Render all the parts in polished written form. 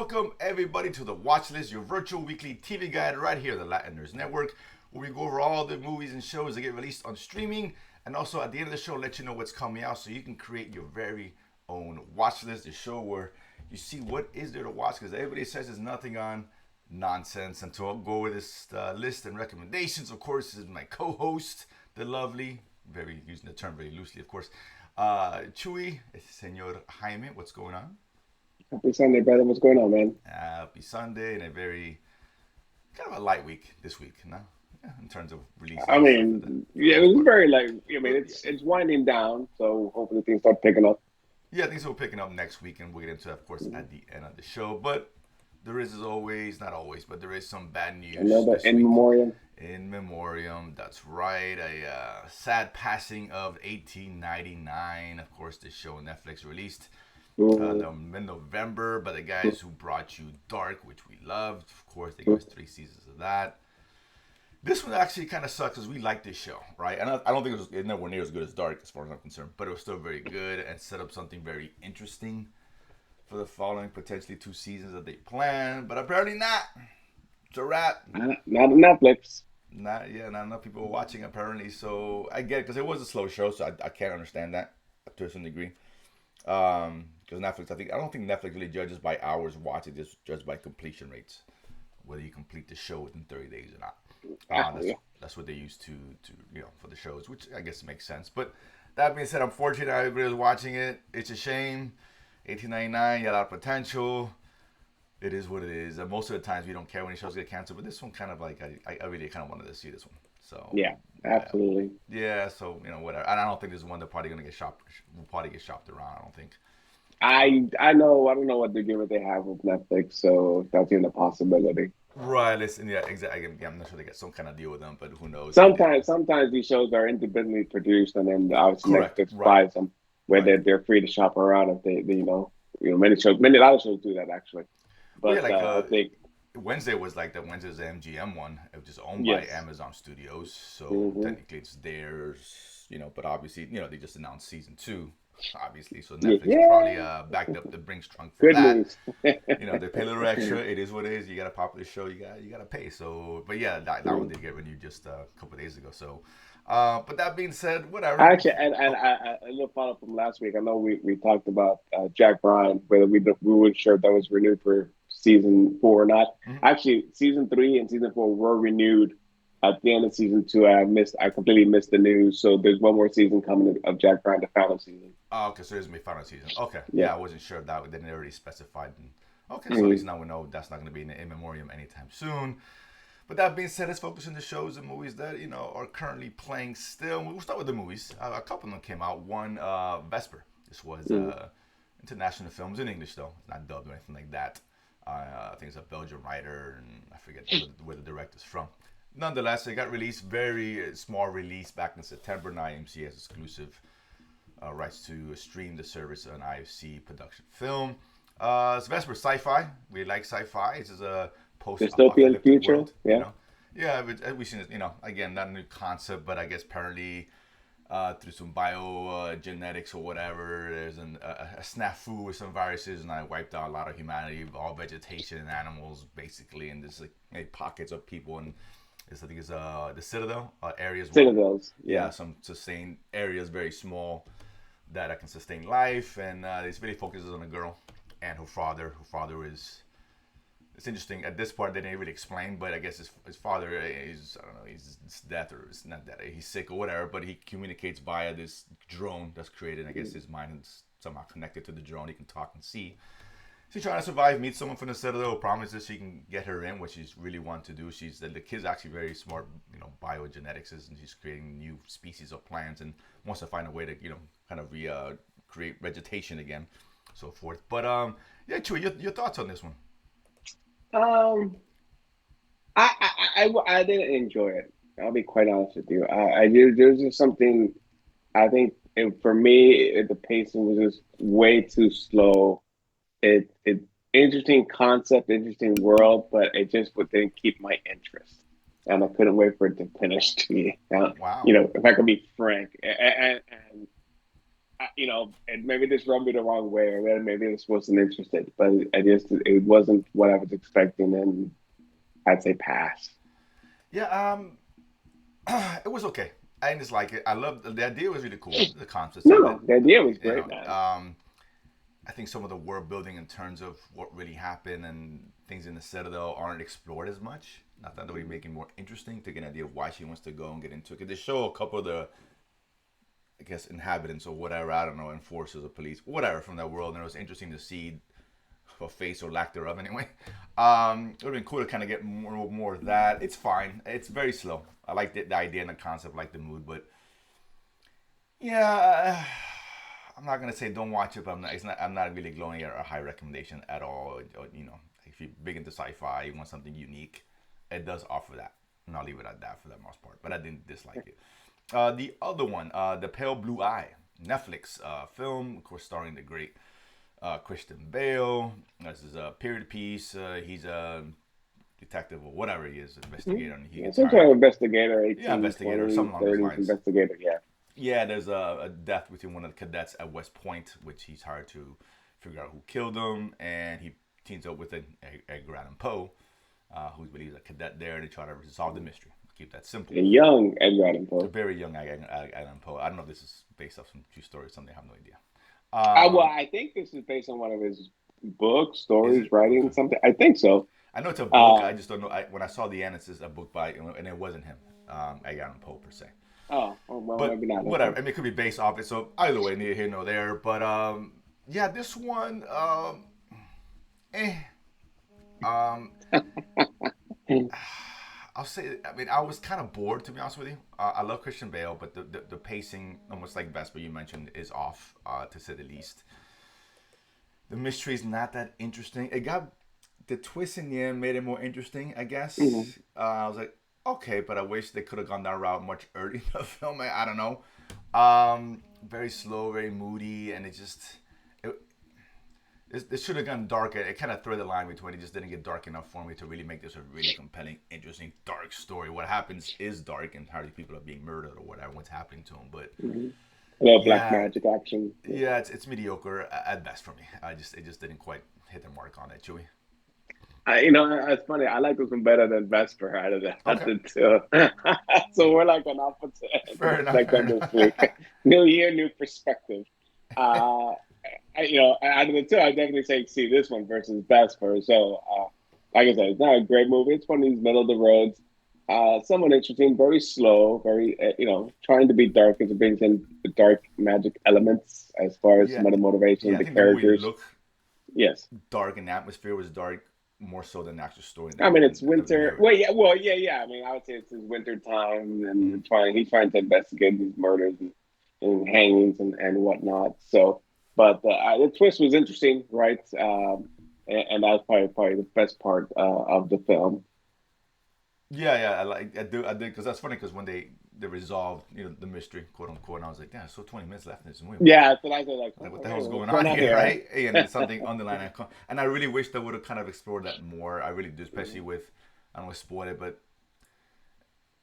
welcome everybody to the Watchlist, your virtual weekly TV guide right here at the Latin Nerds Network, where we go over all the movies and shows that get released on streaming, and also at the end of the show, let you know what's coming out so you can create your very own Watchlist, the show where you see what is there to watch, because everybody says there's nothing on. Nonsense. And to go over this list and recommendations, of course, is my co-host, the lovely, very using the term very loosely, of course, Chuy, Senor Jaime. What's going on? Happy Sunday, brother. What's going on, man? Happy Sunday, and a very kind of a light week this week, no? Yeah, in terms of releases. I mean, yeah, it was very like. I mean, Yeah. it's winding down, so hopefully things start picking up. Yeah, things will picking up next week, and we'll get into that, of course, at the end of the show. But there is, as always, not always, but there is some bad news Another this in week. memoriam. In memoriam, that's right. A sad passing of 1899. Of course, the show Netflix released in November by the guys who brought you Dark, which we loved. Of course, they gave us 3 seasons of that. This one actually kind of sucks because we like this show, right? And I don't think it was nowhere near as good as Dark, as far as I'm concerned, but it was still very good and set up something very interesting for the following potentially 2 seasons that they planned, but apparently not. It's a wrap. Not Netflix. Not enough people were watching apparently. So I get it because it was a slow show, so I can't understand that to a certain degree. Because Netflix, I don't think Netflix really judges by hours watched. It just judges by completion rates, whether you complete the show within 30 days or not. That's what they use to for the shows, which I guess makes sense. But that being said, unfortunately, everybody was watching it. It's a shame. 1899, you had a lot of potential. It is what it is. And most of the times we don't care when the shows get canceled, but this one kind of like I really kind of wanted to see this one. So Yeah, absolutely. yeah. So whatever. And I don't think there's one that's probably gonna get shopped. Will probably get shopped around. I don't think. I know. I don't know what they have with Netflix, so that's even a possibility. Right. Listen. Yeah. Exactly. I'm not sure they get some kind of deal with them, but who knows? Sometimes these shows are independently produced, and then obviously Correct. Netflix Right. buys them, where Right. they're free to shop around if they many a lot of shows do that actually. Well, yeah. But Like I think. Wednesday was like that. Wednesday's the MGM one. It was just owned by Yes. Amazon Studios, so Hmm. technically it's theirs. But obviously, they just announced season 2. Obviously, so Netflix probably Yeah. backed up the Brinks trunk for Good that. news. They pay a little extra. It is what it is. You got a popular show. You got to pay. So, but yeah, that one did get renewed just a couple of days ago. So, but that being said, whatever. Actually, and a little follow up from last week. I know we talked about Jack Bryan, whether we weren't sure if that was renewed for season 4 or not. Mhm. Actually, season 3 and season 4 were renewed at the end of season 2. I completely missed the news. So there's one more season coming of Jack Bryan, the final season. Oh, okay, so there's gonna be final season. Okay, Yeah. yeah, I wasn't sure if that they didn't already specified. Okay, so at Mhm. least now we know that's not gonna be in memoriam anytime soon. But that being said, let's focus on the shows and movies that are currently playing still. We'll start with the movies. A couple of them came out. One, Vesper. This was international films in English though, it's not dubbed or anything like that. I think it's a Belgian writer, and I forget where the director's from. Nonetheless, it got released, very small release back in September. Now IMC has exclusive rights to stream the service on IFC production film. It's Vesper sci-fi. We like sci-fi. It's just a Dystopian post-apocalyptic future. world. Yeah. Yeah, we've seen it. Again, not a new concept, but I guess apparently through some biogenetics or whatever, there's a snafu with some viruses, and I wiped out a lot of humanity, all vegetation and animals, basically, and there's like made pockets of people, and I think it's the Citadel areas. Citadels. Yeah, some sustained areas, very small, that can sustain life, and this really focuses on a girl and her father. Her father is. It's interesting. At this part, they didn't really explain, but I guess his father is, I don't know, he's death or it's not that he's sick or whatever, but he communicates via this drone that's created. I guess his mind is somehow connected to the drone. He can talk and see. So he's trying to survive, meets someone from the Citadel who promises she can get her in, which she's really wants to do. The kid's actually very smart, biogenetics, and she's creating new species of plants and wants to find a way to, kind of create vegetation again, so forth. But yeah, Chewy, your thoughts on this one? Um, I didn't enjoy it. I'll be quite honest with you. There's just something. I think for me, the pacing was just way too slow. It interesting concept, interesting world, but it just didn't keep my interest, and I couldn't wait for it to finish. To me, Wow. if I could be frank, and maybe this rubbed me the wrong way, or maybe this wasn't interested. But I just it wasn't what I was expecting, and I'd say pass. Yeah, it was okay. I didn't dislike it. I loved the idea was really cool. The concepts No, of it, no, the idea was you great, know. man. I think some of the world building in terms of what really happened and things in the Citadel aren't explored as much. Not that they make it more interesting to get an idea of why she wants to go and get into it. Cause they show a couple of the, I guess, inhabitants or whatever, I don't know, enforcers or police, whatever from that world. And it was interesting to see a face or lack thereof anyway. It would have been cool to kind of get more of that. It's fine. It's very slow. I like the idea and the concept, like the mood, but yeah, I'm not gonna say don't watch it, but I'm not really glowing at a high recommendation at all. You know, if you're big into sci-fi, you want something unique, it does offer that, and I'll leave it at that for the most part. But I didn't dislike it. The other one, The Pale Blue Eye, Netflix film, of course, starring the great Christian Bale. This is a period piece. He's a detective or whatever he is, investigator, and he Yeah, gets some sort hired. of investigator, Yeah, 18, investigator, 20, something along those 30s lines. investigator. Yeah. Yeah, there's a death between one of the cadets at West Point, which he's hired to figure out who killed him, and he teams up with Edgar Allan Poe, who believes a cadet there, and they try to resolve the mystery. Keep that simple. A young Edgar Allan A Poe. very young Allan Poe. I don't know if this is based off some true story or something. I have no idea. Well, I think this is based on one of his books, Is stories, it writing, okay? something. I think so. I know it's a book. I Uh, just don't know. When I saw the end, it says a book by, and it wasn't him, Edgar Allan Poe per se. well, But maybe not. whatever. Okay. I mean, it could be based off it. So either way, neither here nor there. But yeah, this one, eh. Um, I'll say. I mean, I was kind of bored to be honest with you. I love Christian Bale, but the pacing, almost like Vesper you mentioned, is off to say the least. The mystery is not that interesting. It got the twist in the end made it more interesting, I Mhm. guess. I was like, okay, but I wish they could have gone that route much earlier in the film. I don't know. Very slow, very moody, and it, it should have gone darker. It kind of threw the line between it just didn't get dark enough for me to really make this a really compelling, interesting, dark story. What happens is dark, and how these people are being murdered or whatever, what's happening to them. But Mhm. A little black yeah, magic action. Yeah. yeah, it's mediocre at best for me. It just didn't quite hit the mark on it, Chewy. It's funny. I like this one better than Vesper out of Okay, the two. So we're like on opposite fair enough. Fair spectrum this week. enough. New year, new perspective. Uh, out of the two, I definitely say see this one versus Vesper. So, like I said, it's not a great movie. It's one of these middle of the roads. Somewhat interesting, very slow, very trying to be dark as it brings in the dark magic elements as far as Yeah, some of the motivation yeah. of I the think the movie characters. looked Yes. dark and the atmosphere was dark more so than the actual story I mean, it's than the winter. narrative. Well, yeah. I mean, I would say it's his winter time, Mm-hmm. and he's trying to investigate these murders and hangings and whatnot. So, but the twist was interesting, right? And that was probably the best part of the film. Yeah, yeah, I did, because that's funny because when they resolved, the mystery, quote unquote, and I was like, yeah, so 20 minutes left in this movie. Yeah, so I said like, Like, oh, what the okay, hell's what's going going on on here, here? right? And it's something underlying, and I really wish they would have kind of explored that more. I really do, especially with, I don't want to spoil it, but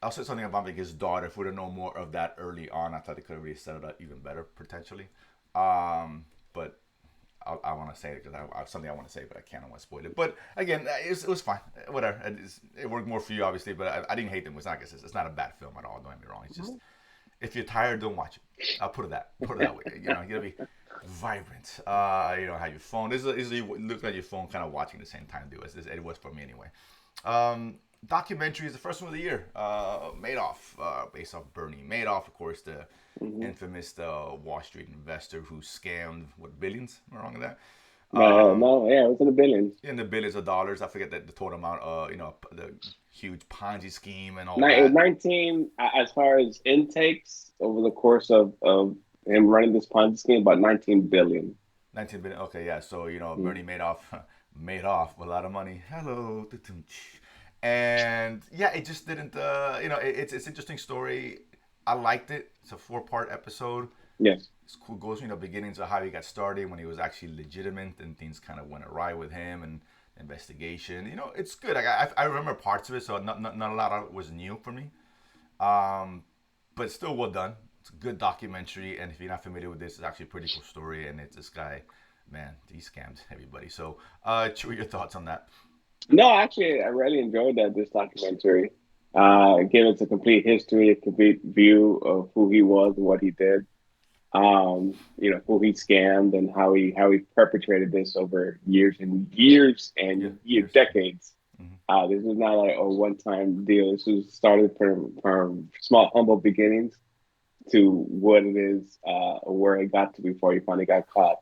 I'll say something about like his daughter. If we'd have known more of that early on, I thought they could have really set it up even better potentially. But I want to say it because I have something I want to say, but I can't. I want to spoil it. But again, it was fine. Whatever. It worked more for you, obviously, but I didn't hate them. It's not, I guess it's not a bad film at all. Don't get me wrong. It's just if you're tired, don't watch it. I'll put it that way. You gotta be vibrant. Have your phone. This is you look at your phone, kind of watching at the same time. It was for me anyway. Documentary is the first one of the year. Madoff, based off Bernie Madoff, of course, the Mhm. infamous Wall Street investor who scammed what billions. Am I wrong with that? No, yeah, it was in the billions. In the billions of dollars. I forget the total amount. The huge Ponzi scheme and all that. 19, as far as intakes over the course of him running this Ponzi scheme, about 19 billion. 19 billion. Okay, yeah. So Mm. Bernie Madoff made off with a lot of money. Hello, and yeah, it just didn't. It's an interesting story. I liked it. It's a 4-part episode. Yes. It's cool. Goes through the beginnings of how he got started when he was actually legitimate and things kind of went awry with him and investigation. It's good. I remember parts of it, so not a lot of it was new for me. But still well done. It's a good documentary, and if you're not familiar with this, it's actually a pretty cool story. And it's this guy, man, he scammed everybody. So, Chewy, your thoughts on that? No, actually, I really enjoyed that this documentary. It gave us a complete history, a complete view of who he was and what he did. Who he scammed and how he perpetrated this over years and years Yeah, and years. decades. Mm-hmm. This was not like a one-time deal. This was started from small, humble beginnings to what it is, where it got to before he finally got caught.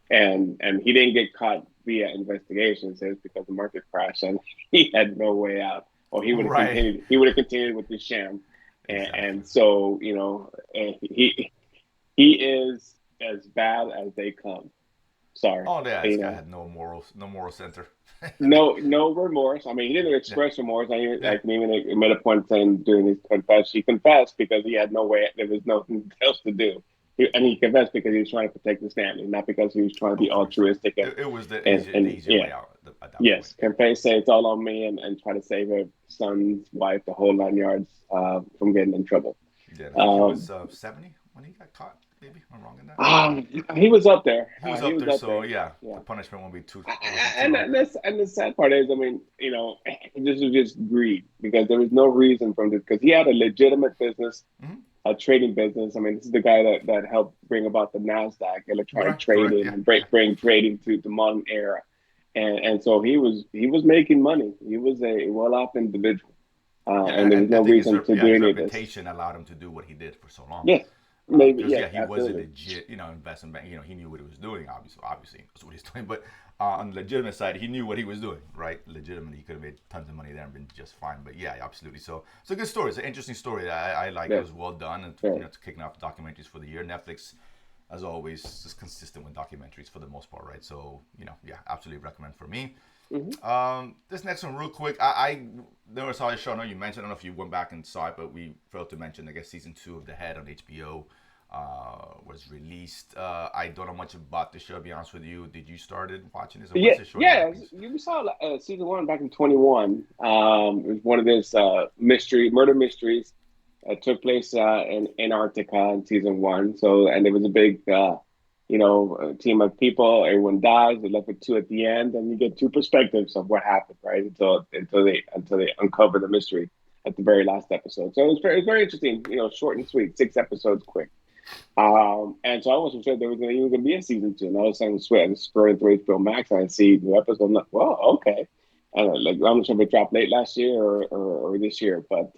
And he didn't get caught via investigation. So it's because the market crashed and he had no way out, or he would have Right. continued. He would have continued with the sham, Exactly. and so he is as bad as they come. Sorry, Oh yeah, this you guy know, had no moral center. no remorse. I mean, he didn't Yeah, express remorse. I mean, yeah. like even he made a point saying during his confession, he confessed because he had no way. There was nothing else to do. And he confessed because he was trying to protect his family, not because he was trying to Of be course. altruistic It was the and easier yeah, way out at that point. yes, confess, say it's all on me, and try to save her son's wife, the whole 9 yards, from getting in trouble. Yeah, I think he was Um, 70 when he got caught. Maybe I'm wrong in that. um, he was up there. He was He up was there, up so there. yeah, Yeah. the punishment won't be too wasn't too And long. the sad part is, I mean, this was just greed because there was no reason from this because he had a legitimate business, Hmm. a trading business. I mean, this is the guy that helped bring about the Nasdaq, electronic Right, correct. trading, Yeah, and yeah. bring trading to the modern era. And so he was making money. He was a well off individual, Yeah, and there was and I no think reason to do his any of this. reputation allowed him to do what he did for so long. Yes, maybe Because yes, yeah, he was a absolutely. legit, investment bank. He knew what he was doing. Obviously, that's what he's doing. But on the legitimate side, he knew what he was doing. Right, legitimately, he could have made tons of money there and been just fine. But yeah, absolutely. So it's a good story. It's an interesting story. I like it. It Yes, was well done, and right. it's kicking off documentaries for the year. Netflix, as always, is consistent with documentaries for the most part, right? So yeah, absolutely recommend for me. Hmm. This next one, real quick. I never saw the show. I know you mentioned. I don't know if you went back and saw it, but we failed to mention. I guess season 2 of The Head on HBO was released. I don't know much about the show. To be honest with you, did you started watching this, or Yeah, what's the short yeah. exactly? You saw season one back in 21. It was one of those murder mysteries. It took place in Antarctica in season one. So, and there was a big, team of people. Everyone dies. They left with two at the end, and you get two perspectives of what happened, right? Until they uncover the mystery at the very last episode. So it was very interesting. Short and sweet, 6 episodes, quick. And so I wasn't sure there was even going to be a season two. And all of a sudden, I was scrolling through HBO Max and I see the episode. I'm like, well, okay. And I'm not sure if it dropped late last year or this year, but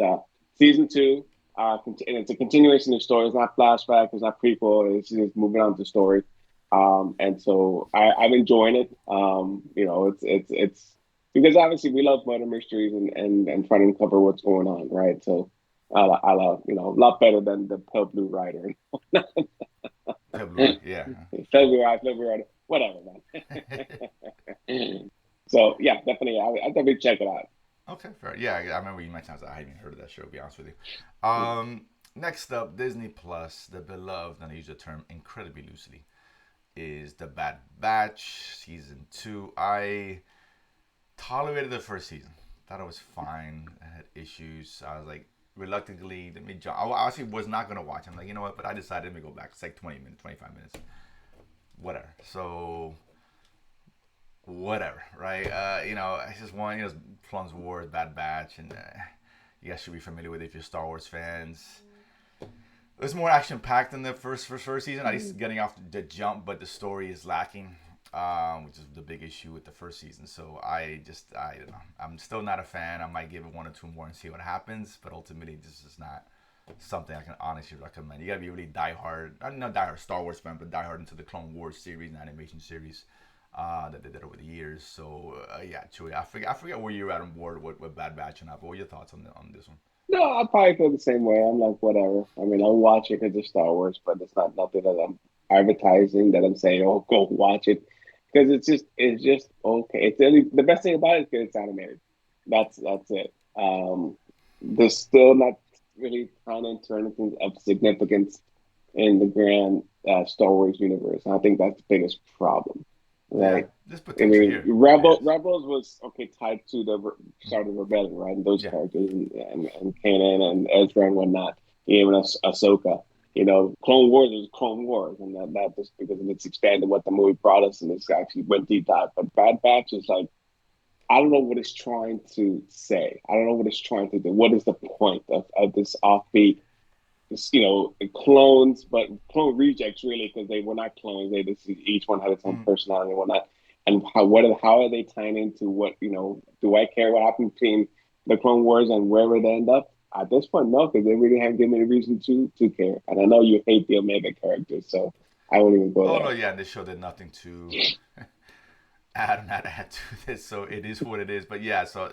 season two, and it's a continuation of the story. It's not flashback. It's not prequel. It's just moving on to the story. And so I'm enjoying it. It's because obviously we love murder mysteries and trying to uncover what's going on, right? So I love, a lot better than the Pale Blue Rider. February, yeah. February, whatever, man. So yeah, definitely, I definitely check it out. Okay, fair. Yeah, I remember you mentioned. I hadn't even heard of that show. To be honest with you. Yeah. Next up, Disney Plus, the beloved, and I use the term incredibly loosely, is The Bad Batch season 2. I tolerated the first season. Thought it was fine. I had issues. I was like, reluctantly, let me jump. I actually was not gonna watch. I'm like, you know what? But I decided let me go back. It's like 20 minutes, 25 minutes, whatever. So whatever, right? It's just one. Plums Wars, Bad Batch, and you guys should be familiar with it if you're Star Wars fans. It was more action packed than the first season. At least getting off the jump, but the story is lacking, which is the big issue with the first season. So I don't know. I'm still not a fan. I might give it one or two more and see what happens. But ultimately, this is not something I can honestly recommend. You gotta be really diehard, not diehard Star Wars fan, but diehard into the Clone Wars series and animation series that they did over the years. So yeah, Chewie, I forget where you're at on board with Bad Batch and that. But what are your thoughts on this one? No, I probably feel the same way. I'm like, whatever. I mean, I'll watch it because it's Star Wars, but it's not nothing that I'm advertising that I'm saying, oh, go watch it, because it's just okay. It's the best thing about it is that it's animated. That's it. They're still not really tying into anything of significance in the grand Star Wars universe. And I think that's the biggest problem, Yeah, right? there's I potential mean, here. It really is. Rebels was okay tied to the start of the rebellion, right? And those Yeah. characters and Kanan and Ezra and whatnot. even Ahsoka. Clone Wars is Clone Wars, and that just because it's expanded what the movie brought us, and it's actually went deep dive. But Bad Batch is like I don't know what it's trying to say. I don't know what it's trying to do. What is the point of this offbeat? This, clones, but clone rejects really because they were not clones. They just each one had its own Mm. personality and whatnot. And how are they tying into what Do I care what happened between the Clone Wars and wherever they end up? At this point, no, because they really haven't given me a reason to care. And I know you hate the Omega characters, so I won't even go Oh no, there. yeah, this show did nothing to add to this, so it is what it is. But yeah, so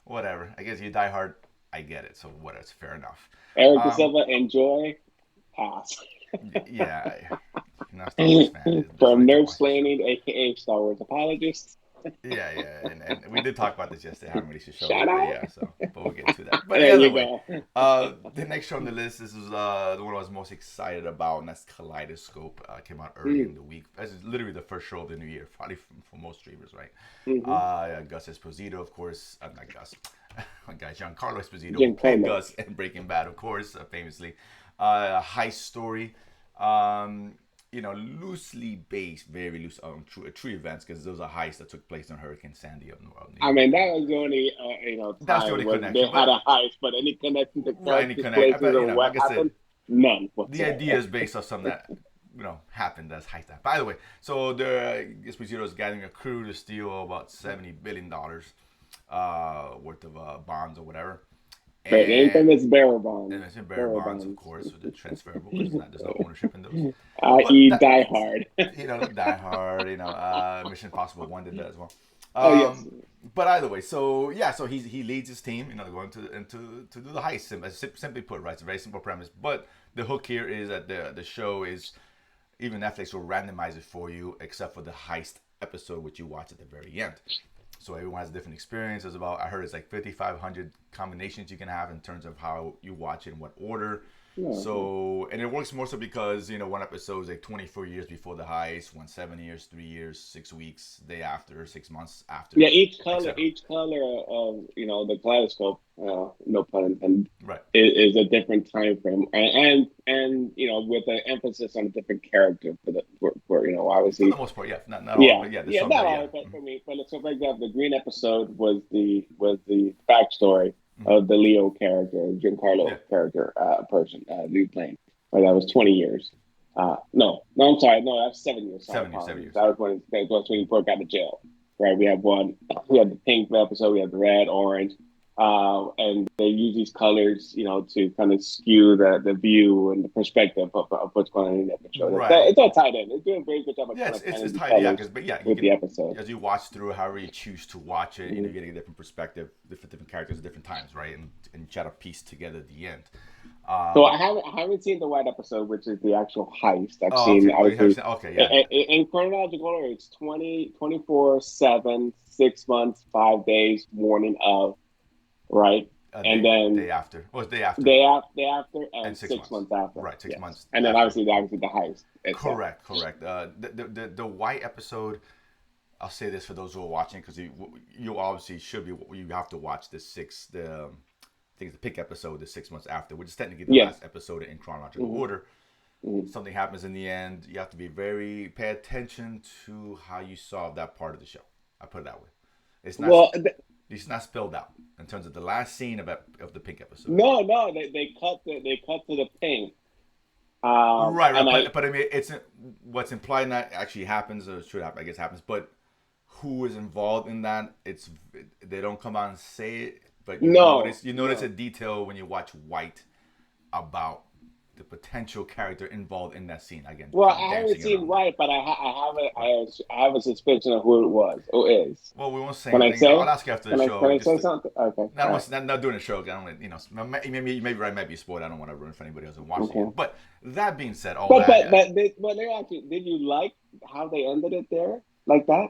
whatever. I guess you die hard. I get it. So what? It's fair enough. Eric De Um, Silva, enjoy, pass. yeah, you're not a Star Wars fan. There's no From need to Nerve watch the show. Slaney, aka Star Wars apologist. Yeah, yeah, and we did talk about this yesterday. I haven't released the show Shout yet, but out. yeah, so but we'll get to that. But There either you way, go. the next show on the list, this is the one I was most excited about, and that's Kaleidescope. Came out early in the week. This is literally the first show of the new year, probably for most streamers, right? Mm-hmm. Gus Esposito, of course. Not Gus. My guy Giancarlo Esposito, who played Giancarlo. Gus in Breaking Bad, of course, famously. A heist story. Loosely based, very loose on true events because those are heists that took place on Hurricane Sandy of New I York. mean, And that was the only that's the time only where they connection. had But a heist, but any connection to right, any characters, connect. places, But or what like I said, happened? None the whatsoever. idea is based off something that happened as heist. By the way, so the Esposito is gathering a crew to steal about $70 billion worth of bonds or whatever. The And infamous bearer bonds. it's in bearer Bearer bonds, of bonds. course, so they're transferable because there's no ownership in those. But I.e. that, Die Hard. Die Hard, Mission Impossible 1 did that as well. Oh, yes. But either way, so yeah, so he leads his team, going to do the heist. Simply put, right? It's a very simple premise. But the hook here is that the show is even Netflix will randomize it for you, except for the heist episode, which you watch at the very end. So everyone has a different experience. There's about I heard it's like 5,500 combinations you can have in terms of how you watch it in what order. No. So and it works more so because one episode is like 24 years before the heist, one 7 years, 3 years, 6 weeks, day after, 6 months after, Yeah, etc. each color of the kaleidoscope, no pun intended, Right. is a different time frame, and with an emphasis on a different character for For the obviously, most part, yeah. Not all, yeah, but yeah, there's yeah, some not that, yeah. all, but for me, but so for example, the green episode was the backstory of the Leo character, Yeah. Giancarlo character, person, lead playing, right? That was 20 years. No, I'm sorry. No, that's 7 years. Sorry, 7 years, seven apologies. years. That was when he broke out of jail. Right. We have one. We have the pink episode. We have the red, orange, and they use these colors, to kind of skew the view and the perspective of what's going on in the episode. Right. It's all tied in. It's doing a very good job of Yeah, kind it's of it's, tying it's in the tight. Yeah, colors because yeah, you with the can episode. as you watch through, however you choose to watch it, Mm-hmm. you're getting a different perspective, different characters at different times, right? And try to piece together the end. So Um, I haven't seen the white episode, which is the actual heist. I've oh, seen okay. Oh, you have obviously seen. Okay, yeah. in chronological order. It's 24/7, 6 months, 5 days, morning of, right, and Day then after. Oh, it's day after day after, and and six six months. months after. Right, six Yes, months and then after. obviously the heist itself. Correct, correct. The white episode. I'll say this for those who are watching because you obviously should be. You have to watch I think it's the pick episode, the 6 months after, which is technically the Yes. last episode in chronological Mm-hmm. order. Mm-hmm. Something happens in the end. You have to be pay attention to how you solve that part of the show. I put it that way. It's not Well, it's not spelled out in terms of the last scene of the pink episode. no, they cut to the pink. Right, right, And I but I mean, it's what's implied that actually happens or should happen. I guess happens, but who is involved in that? They don't come out and say it, but no, you notice a no. detail when you watch White about the potential character involved in that scene. Again, Well, kind of I haven't dancing seen around that. White, but Right. I have a suspicion of who it was. Who is? Well, we won't say Can I anything. I'll say? ask you after the Can show. I Just say something? Okay, all right. not doing a show. I don't, maybe I might be spoiled. I don't want to ruin if anybody hasn't watched it Okay. yet. But that being said, all But that. they actually did you like how they ended it there like that?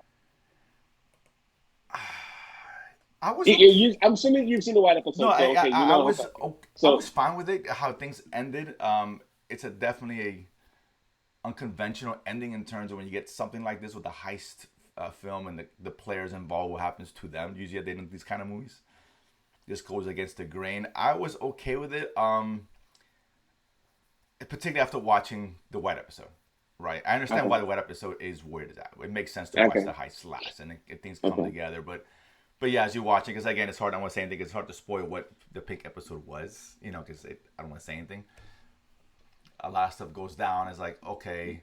I was okay. I'm assuming you've seen the White No, episode, so okay, okay. I So was fine with it. How things ended. It's a definitely a unconventional ending in terms of when you get something like this with a heist film and the players involved. What happens to them? Usually, they don't these kind of movies. This goes against the grain. I was okay with it. particularly after watching the White episode, right? I understand Okay. why the White episode is where it is at. It makes sense to watch Okay. the heist last, and things come Okay. together. But yeah, as you're watching, because again, it's hard. I don't want to say anything. It's hard to spoil what the Pink episode was, because I don't want to say anything. A lot of stuff goes down. It's like, okay,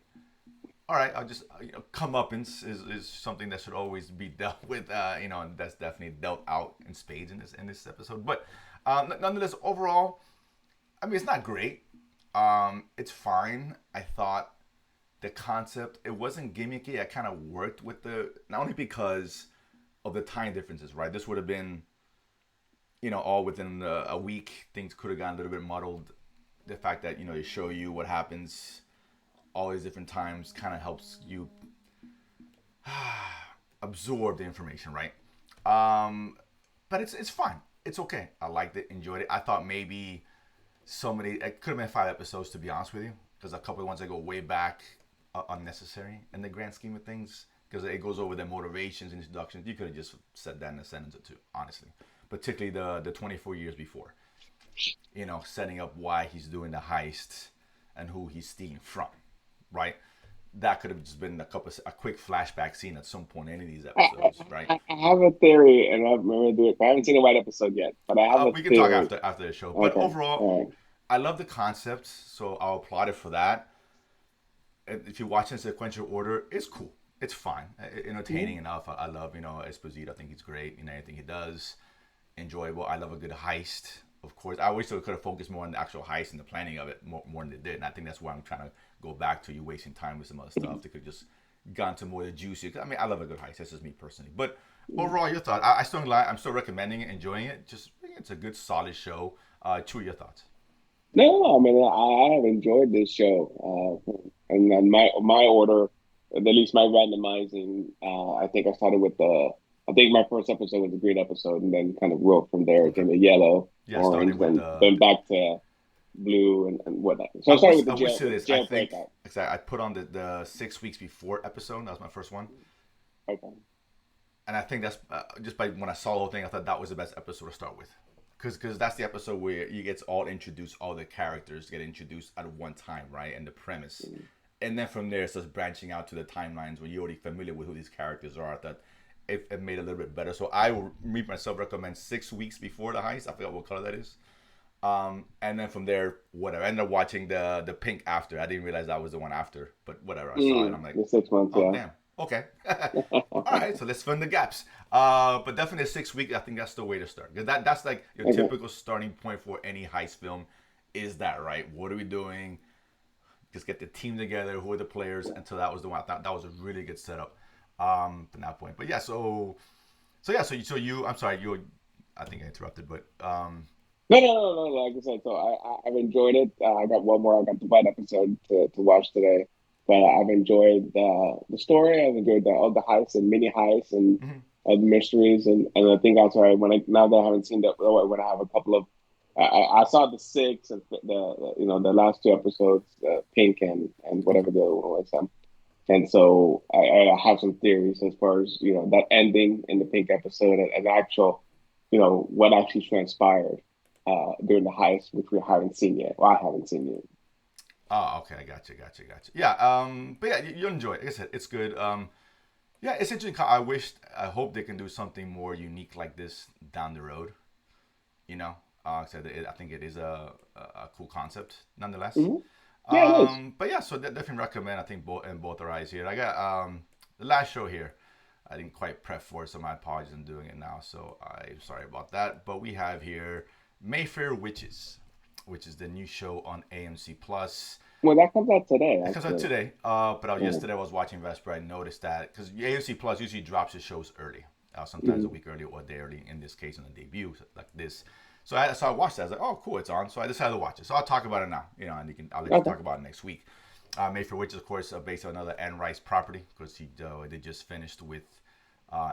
all right, I'll just comeuppance is something that should always be dealt with. And that's definitely dealt out in spades in this episode. But nonetheless, overall, I mean, it's not great. It's fine. I thought the concept it wasn't gimmicky. I kind of worked with the not only because of the time differences, right? This would have been all within a week. Things could have gotten a little bit muddled. The fact that they show you what happens all these different times kind of helps you absorb the information, right? But it's fine. It's okay. I liked it, enjoyed it. I thought maybe it could have been 5 episodes to be honest with you, because a couple of ones that go way back are unnecessary in the grand scheme of things. Because it goes over their motivations and introductions. You could have just said that in a sentence or two, honestly. Particularly the 24 years before, setting up why he's doing the heist and who he's stealing from, right? That could have just been a quick flashback scene at some point in any of these I, episodes, right? I have a theory, and I haven't seen the White episode yet, but I have a We can talk theory. after the show, but Okay. overall, All right. I love the concept, so I'll applaud it for that. If you watch in sequential order, it's cool. It's fine, entertaining Mhm. enough. I love Esposito. I think he's great in anything he does. Enjoyable. I love a good heist. Of course, I wish they could have focused more on the actual heist and the planning of it more than they did. And I think that's why I'm trying to go back to you wasting time with some other stuff. They could just gone to more of the juicy. I mean, I love a good heist. That's just me personally. But overall, your thought? I'm still recommending it, enjoying it. Just it's a good, solid show. Two of your thoughts. No, I mean, I have enjoyed this show, and then my order, at least my randomizing. I think I started with the. I think my first episode was a green episode, and then kind of wrote from there. It Okay. came to yellow, Yeah, orange, starting with then back to blue and whatnot. So I I started wish with I wish to the this. I jail think breakout. I put on the 6 weeks before episode. That was my first one, Okay. and I think that's just by when I saw the whole thing, I thought that was the best episode to start with, because that's the episode where you get all introduced, all the characters get introduced at one time, right, and the premise, and then from there it starts branching out to the timelines when you're already familiar with who these characters are. That it made it a little bit better. So I will myself recommend 6 weeks before the heist. I forgot what color that is. And then from there, whatever. I ended up watching the Pink after. I didn't realize that was the one after, but whatever. I saw it. I'm like, The 6 months, oh yeah. damn. Okay. All right. So let's fill in the gaps. But definitely 6 weeks. I think that's the way to start. Because that's like your Okay. typical starting point for any heist film. Is that right? What are we doing? Just get the team together. Who are the players? And so that was the one. I thought that was a really good setup. From that point. But yeah. So yeah. So you. I'm sorry. You. I think I interrupted, but No. Like I said, so I've enjoyed it. I got one more. I got the White episode to watch today, but I've enjoyed the story. I've enjoyed all the heists and mini heists and mhm. all the mysteries, and I think also now that I haven't seen that, when I have a couple of, I saw the six and the last two episodes, Pink and Okay. whatever the other one was. And so I have some theories as far as that ending in the Pink episode and actual, what actually transpired during the heist, which we haven't seen yet. Well, I haven't seen yet. Oh, okay. I got you. Yeah. But yeah, you'll enjoy it. Like I said, it's good. Yeah, it's interesting. I hope they can do something more unique like this down the road. You know, I think it is a cool concept nonetheless. Hmm. Yeah, it is. But yeah, so definitely recommend. I think both our eyes here. I got the last show here. I didn't quite prep for it, so my apologies in doing it now. So I'm sorry about that. But we have here Mayfair Witches, which is the new show on AMC Plus. Well, that comes out today, It comes out actually. today, but Yeah. yesterday I was watching Vesper. I noticed that because AMC Plus usually drops the shows early, sometimes a Hmm. week early or a day early. In this case, on the debut like this, so I watched that. I was like, oh, cool, it's on. So I decided to watch it. So I'll talk about it now, and I'll let you Okay. talk about it next week. Mayfair Witches, of course, based on another Anne Rice property because they just finished with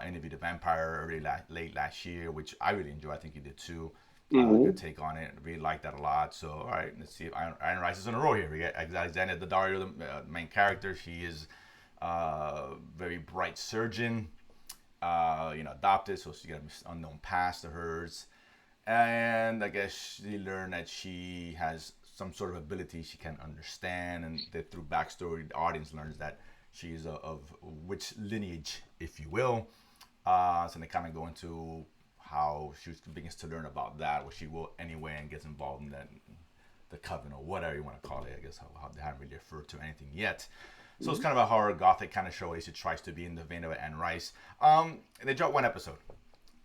Interview the Vampire late last year, which I really enjoy. I think you did too. Good Hmm. take on it. Really like that a lot. So, all right, let's see if Iron Rice is in a row here. We got Alexandra Daddario, the main character. She is very bright surgeon, adopted, so she got an unknown past to hers. And I guess she learned that she has some sort of ability she can understand, and that through backstory, the audience learns that she is of which lineage, if you will. So they kind of go into how she begins to learn about that, what she will anyway, and gets involved in that the coven or whatever you want to call it. I guess how they haven't really referred to anything yet. So it's kind of a horror gothic kind of show. At least it tries to be in the vein of Anne Rice. They dropped one episode.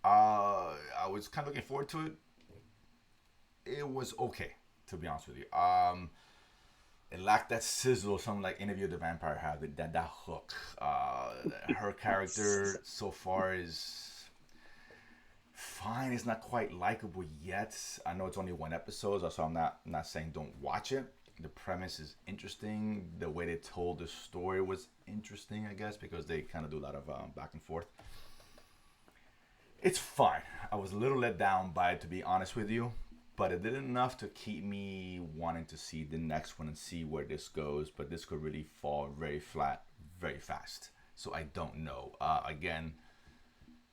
I was kind of looking forward to it. It was okay, to be honest with you. It lacked that sizzle, something like Interview with the Vampire had. That hook. Her character so far is fine. It's not quite likable yet. I know it's only one episode, so I'm not saying don't watch it. The premise is interesting. The way they told the story was interesting, I guess, because they kind of do a lot of back and forth. It's fine. I was a little let down by it, to be honest with you, but it did enough to keep me wanting to see the next one and see where this goes. But this could really fall very flat very fast. So I don't know. Again,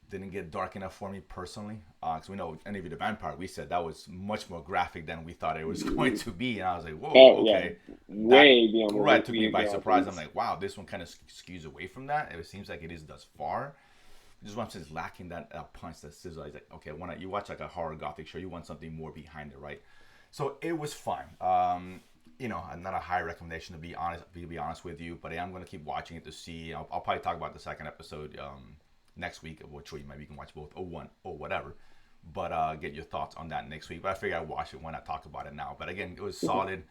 didn't get dark enough for me personally, because we know Interview with the Vampire, we said that was much more graphic than we thought it was going to be, and I was like, whoa, okay. Yeah. Way beyond that, right, took me by surprise. I'm like, wow, this one kind of skews away from that. It seems like it is thus far. Just one is lacking that punch, that sizzle. I was like, okay, when you watch like a horror gothic show, you want something more behind it, right? So it was fine. Not a high recommendation to be honest with you, but I am going to keep watching it to see. I'll probably talk about the second episode next week, which maybe you can watch both or one or whatever. But get your thoughts on that next week. But I figure I'd watch it when I talk about it now. But again, it was solid.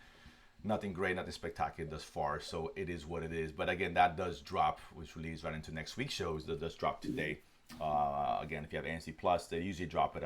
Nothing great, nothing spectacular thus far, so it is what it is. But again, that does drop, which leads right into next week's shows. That does drop today. Again, if you have AMC Plus, they usually drop it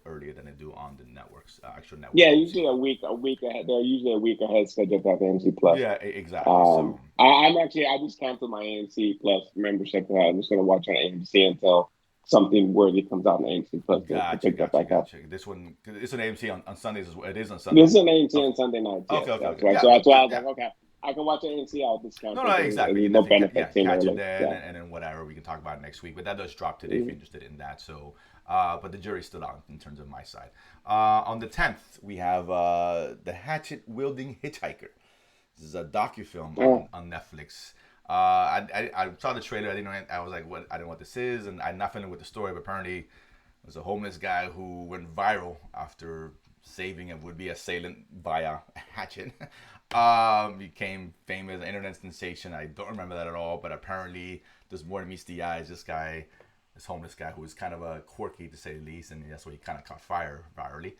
earlier than they do on the networks, actual networks. Yeah, usually a week ahead. They're usually a week ahead scheduled for AMC Plus. Yeah, exactly. So I just canceled my AMC Plus membership. I'm just gonna watch on AMC until something worthy comes out on AMC Plus to pick that back up. This one, it's on AMC on Sundays as well. It is on Sundays. This is on AMC on Sunday nights. Yes, okay. Right. So that's why I was like, okay, I can watch AMC. I'll discount. No, exactly. No benefit. Catch it then, and then whatever. We can talk about it next week. But that does drop today if you're interested in that. So, but the jury's still out in terms of my side. On the 10th, we have the hatchet-wielding hitchhiker. This is a docufilm on Netflix. I saw the trailer. I didn't know. I was like, "What? I don't know what this is," and I'm not familiar with the story. But apparently, there's a homeless guy who went viral after saving a would-be assailant via a hatchet. Became famous, an internet sensation. I don't remember that at all. But apparently, there's more than meets the eyes. This homeless guy who was kind of a quirky to say the least, and that's why he kind of caught fire virally.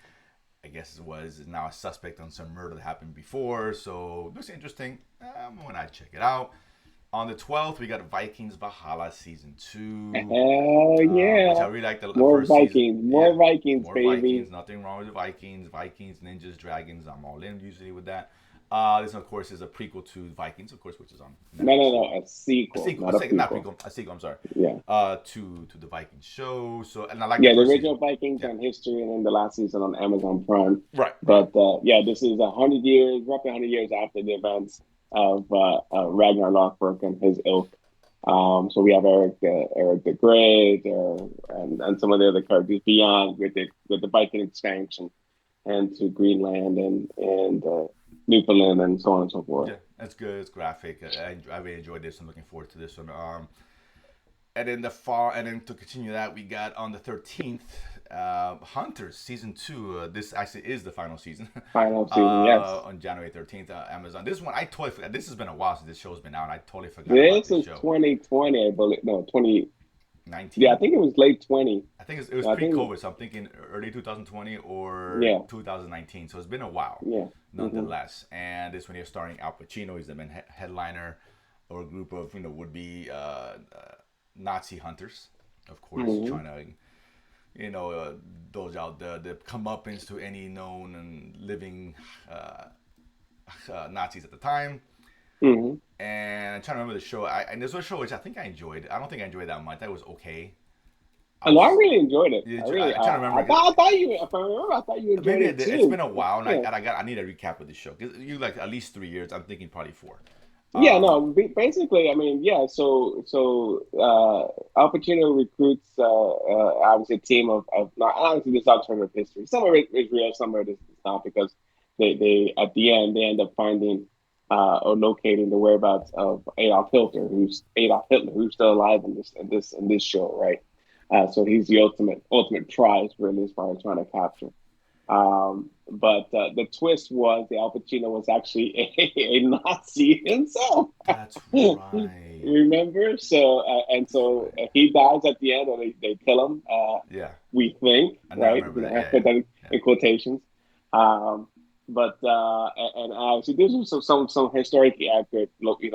I guess it was now a suspect on some murder that happened before. So it looks interesting. When I check it out. On the 12th, we got Vikings Valhalla Season 2. Hell yeah. Which I really like the more first Vikings. season. More Vikings, more baby. Vikings. Nothing wrong with the Vikings. Vikings, ninjas, dragons. I'm all in usually with that. This, of course, is a prequel to Vikings, of course, which is on Netflix. No. A sequel. Not prequel. A sequel, I'm sorry. Yeah. To the Vikings show. So, and I like the original Vikings on History, and then the last season on Amazon Prime. Right. But this is roughly 100 years after the events of Ragnar Lothbrok and his ilk. So we have Eric the Great, and some of the other characters beyond with the Viking expansion, and to Greenland and Newfoundland and so on and so forth. Yeah, that's good. It's graphic. I really enjoyed this. I'm looking forward to this one. And then to continue that, we got on the 13th, Hunters Season 2. This actually is the final season. Final season, yes. On January 13th, Amazon. This one, I totally forgot. This has been a while since this show's been out, and I totally forgot this about this show. 2020, I believe. No, 2019. Yeah, I think it was late 20. I think it was pre-COVID, so I'm thinking early 2020 or 2019. So it's been a while, nonetheless. Mm-hmm. And this one here starring Al Pacino. He's the main headliner, or a group of would-be Nazi hunters, of course, trying to those out there, the comeuppance to any known and living Nazis at the time. Mm-hmm. And I'm trying to remember the show. And there's a show which I think I enjoyed. I don't think I enjoyed it that much. That was okay. I really enjoyed it. I'm trying to remember. I thought you enjoyed it too. It's been a while, and I need a recap of the show because you like at least 3 years. I'm thinking probably 4. Basically, I mean, So Al Pacino recruits obviously a team of not obviously this alternative history. Some of it is real, some of it is not, because they at the end they end up finding or locating the whereabouts of Adolf Hitler, who's still alive in this show, right? So he's the ultimate prize, really, as far as trying to capture. But the twist was the Al Pacino was actually a Nazi himself. That's right. Remember? That's So right. He dies at the end, or they kill him. Yeah. We think, I now right? remember that. I Yeah, yeah. put that Yeah. in quotations. Um, and Obviously there's some historically accurate, Nazis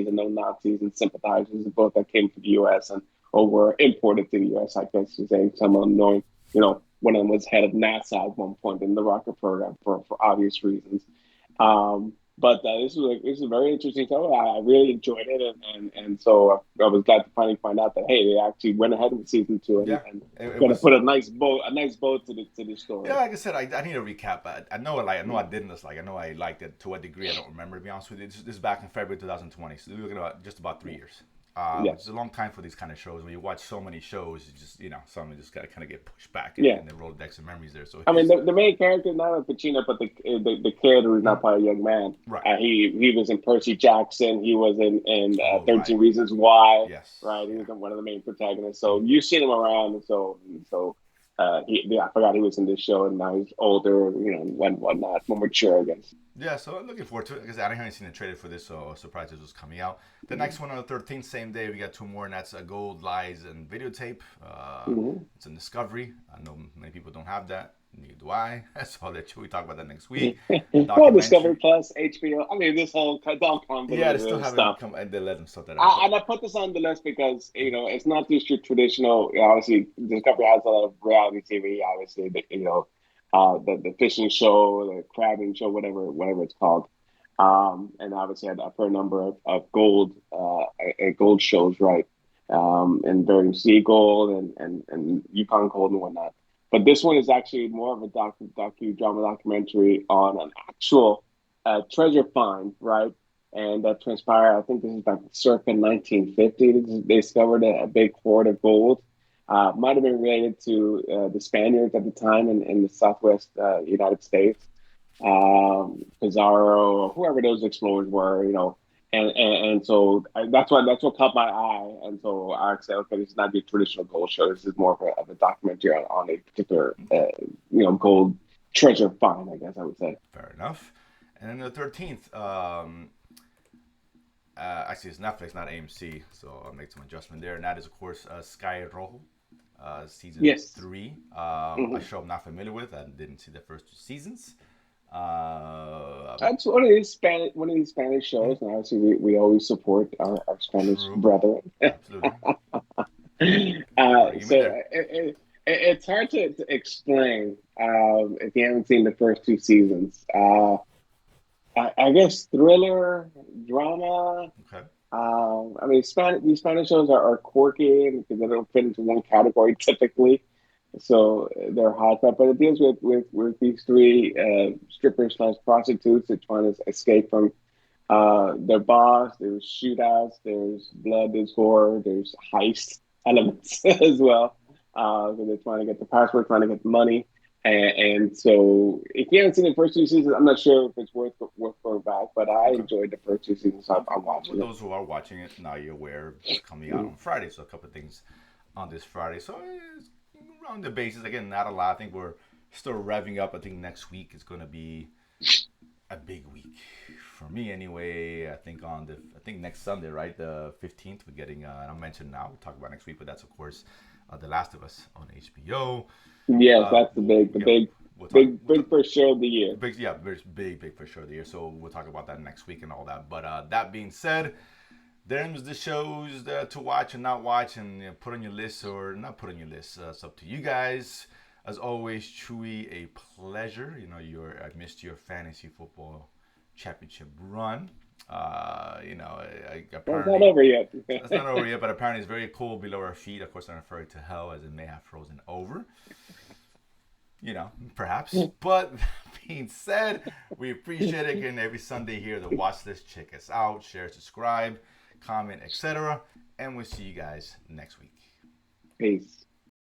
and no Nazis and sympathizers, both that came to the U.S. and or were imported to the U.S. I guess to say, some unknowing, one of them was head of NASA at one point in the rocket program for obvious reasons. But this was a very interesting show. I really enjoyed it, and so I was glad to finally find out that, hey, they actually went ahead with season two, Yeah. and It going to was. put a nice bow to the Yeah, story. like I said, I need a recap. I know, like I know I didn't. Like I know I liked it to a degree. I don't remember, to be honest with you. This is back in February 2020, so we're looking at just about 3 years. Which Yes, is a long time for these kind of shows. When you watch so many shows, you just some just gotta kind of get pushed back yeah. in the Rolodex of memories there. So I mean, here's the main character, not Al Pacino, but the character who's not probably a young man. right. He was in Percy Jackson. He was in Oh, right. 13 Reasons Why. Yes. Right, he Yeah. was one of the main protagonists. So you've seen him around, and I forgot he was in this show, and now he's older, whatnot, more mature, I guess. Yeah, so I'm looking forward to it because I haven't seen the trailer for this, so I was surprised this was coming out. The next one on the 13th, same day, we got two more, and that's a Gold, Lies, and Videotape. Mm-hmm. It's in Discovery. I know many people don't have that. Neither do I. So I'll let you. We talk about that next week. Well, Discovery Documentary. Plus, HBO. I mean, this whole all Yeah, they still convoluted haven't stuff. come, and they let them sort that out. But And I put this on the list because it's not just your traditional. Obviously, Discovery has a lot of reality TV. Obviously, the fishing show, the crabbing show, whatever it's called. And obviously, I've heard a number of gold shows, right? And Bering Sea Gold and Yukon Gold and whatnot. But this one is actually more of a docudrama documentary on an actual treasure find, right? And that transpired. I think this is like circa 1950. They discovered a big hoard of gold. Might have been related to the Spaniards at the time in the Southwest United States. Pizarro, whoever those explorers were, and so that's what caught my eye. And so I said, okay, this is not the traditional gold show. This is more of a documentary on a particular, gold treasure find, I guess I would say. fair enough. And then the 13th, actually, it's Netflix, not AMC, so I'll make some adjustment there. And that is, of course, Sky Rojo, season Yes. 3. A Mm-hmm. show I'm not familiar with. I didn't see the first 2 seasons. Uh, That's one of these Spanish mm, shows, and obviously we always support our Spanish true, brethren. absolutely. Never argument So there. it's hard to explain if you haven't seen the first 2 seasons. I guess thriller, drama. Okay. I mean, these Spanish shows are quirky because they don't fit into one category typically. So they're hot, but it deals with these three strippers slash prostitutes that trying to escape from their boss. There's shootouts, there's blood, there's gore, there's heist elements as well. So they're trying to get the password, trying to get the money. And so, if you haven't seen the first 2 seasons, I'm not sure if it's worth going back. But I Okay. enjoyed the first 2 seasons. So I'm For watching it. those who are watching it, now you're aware it's coming out Mm-hmm. on Friday. So a couple of things on this Friday. So it's around the bases. Again, not a lot. I think we're still revving up. I think next week is going to be a big week for me anyway. I think next Sunday, right, the 15th, we're getting. And I'll mention now. We'll talk about next week, but that's of course The Last of Us on HBO. Yes, that's the We'll, big, the yeah, big, we'll talk. big, We'll talk big first show of the year. big, yeah, big for sure. The year. So we'll talk about that next week and all that. But that being said, there's the shows to watch and not watch, and put on your list or not put on your list. It's up to you guys. As always, Chewy, a pleasure. I missed your fantasy football championship run. Well, it's not Apparently over yet. it's not over yet, but apparently it's very cold below our feet. Of course, I'm referring to hell as it may have frozen over. Perhaps. But that being said, we appreciate it again every Sunday here. The watch list. Check us out, share, subscribe, comment, etc. And we'll see you guys next week. Peace.